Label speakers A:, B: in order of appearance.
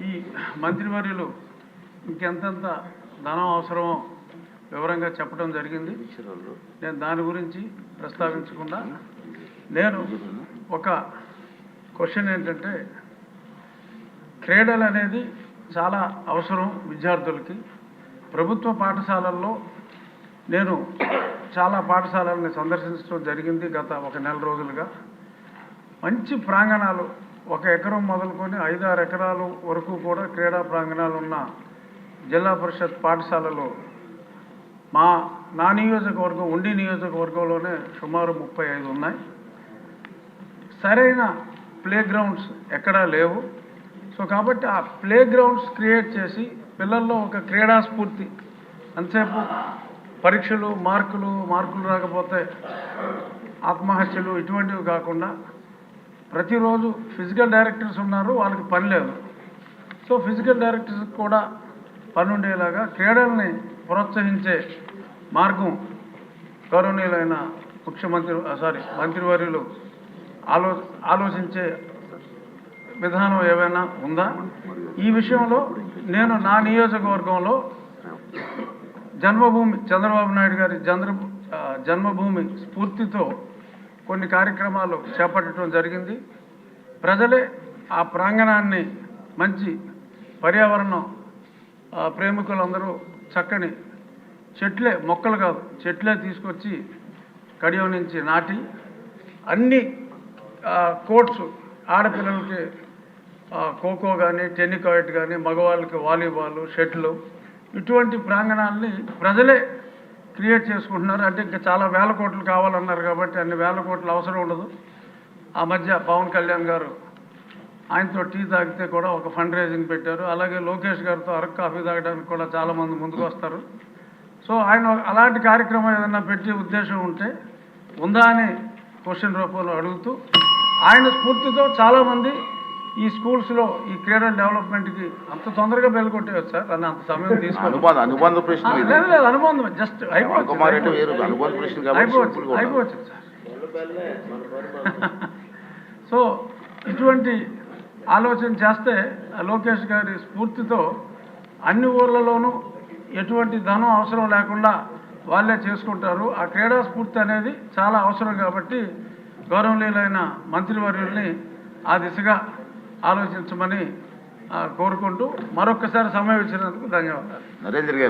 A: ఈ మంత్రివర్యులు ఇంకెంతంత ధనం అవసరమో వివరంగా చెప్పడం జరిగింది. నేను దాని గురించి ప్రస్తావించకుండా నేను ఒక క్వశ్చన్ ఏంటంటే, క్రీడలు అనేది చాలా అవసరం విద్యార్థులకి. ప్రభుత్వ పాఠశాలల్లో నేను చాలా పాఠశాలల్ని సందర్శించడం జరిగింది గత ఒక నెల రోజులుగా. మంచి ప్రాంగణాలు, 1 ఎకరం మొదలుకొని 5-6 ఎకరాలు వరకు కూడా క్రీడా ప్రాంగణాలు ఉన్న జిల్లా పరిషత్ పాఠశాలలో నా నియోజకవర్గం ఉండి నియోజకవర్గంలోనే సుమారు 35 ఉన్నాయి. సరైన ప్లే గ్రౌండ్స్ ఎక్కడా లేవు. సో కాబట్టి ఆ ప్లే గ్రౌండ్స్ క్రియేట్ చేసి పిల్లల్లో ఒక క్రీడా స్ఫూర్తి, అంతసేపు పరీక్షలు మార్కులు రాకపోతే ఆత్మహత్యలు ఇటువంటివి కాకుండా ప్రతిరోజు ఫిజికల్ డైరెక్టర్స్ ఉన్నారు, వాళ్ళకి పని లేదు. సో ఫిజికల్ డైరెక్టర్స్ కూడా పని ఉండేలాగా క్రీడల్ని ప్రోత్సహించే మార్గం గౌరవనీయులైన మంత్రివర్యులు ఆలోచించే విధానం ఏమైనా ఉందా? ఈ విషయంలో నేను నా నియోజకవర్గంలో జన్మభూమి చంద్రబాబు నాయుడు గారి జన్మభూమి స్ఫూర్తితో కొన్ని కార్యక్రమాలు చేపట్టడం జరిగింది. ప్రజలే ఆ ప్రాంగణాన్ని మంచి పర్యావరణం ప్రేమికులందరూ చక్కని మొక్కలు కాదు చెట్లే తీసుకొచ్చి కడియం నుంచి నాటి అన్ని కోర్ట్స్, ఆడపిల్లలకి ఖోఖో కానీ, టెన్నికాయిట్ కానీ, మగవాళ్ళకి వాలీబాల్, షటిల్, ఇటువంటి ప్రాంగణాలని ప్రజలే క్రియేట్ చేసుకుంటున్నారు. అంటే ఇంకా చాలా వేల కోట్లు కావాలన్నారు కాబట్టి అన్ని వేల కోట్లు అవసరం ఉండదు. ఆ మధ్య పవన్ కళ్యాణ్ గారు ఆయనతో టీ తాగితే కూడా ఒక ఫండ్ రైజింగ్ పెట్టారు. అలాగే లోకేష్ గారితో అరకు కాఫీ తాగడానికి కూడా చాలామంది ముందుకు వస్తారు. సో ఆయన అలాంటి కార్యక్రమం ఏదైనా పెట్టే ఉద్దేశం ఉందా అని క్వశ్చన్ రూపంలో అడుగుతూ, ఆయన స్ఫూర్తితో చాలామంది ఈ స్కూల్స్లో ఈ క్రీడల డెవలప్మెంట్కి అంత తొందరగా బెల్కొట్టేయచ్చు సార్ అని అంత సమయం తీసుకోవాలి. అనుబంధం జస్ట్ అయిపోవచ్చు సార్. సో ఇటువంటి ఆలోచన చేస్తే లోకేష్ గారి స్ఫూర్తితో అన్ని ఊర్లలోనూ ఎటువంటి ధనం అవసరం లేకుండా వాళ్ళే చేసుకుంటారు. ఆ క్రీడా స్ఫూర్తి అనేది చాలా అవసరం కాబట్టి గౌరవనీయులైన మంత్రివర్యుల్ని ఆ దిశగా ఆలోచించమని కోరుకుంటూ మరొకసారి సమయం ఇచ్చినందుకు ధన్యవాదాలు.
B: నరేంద్ర గారు.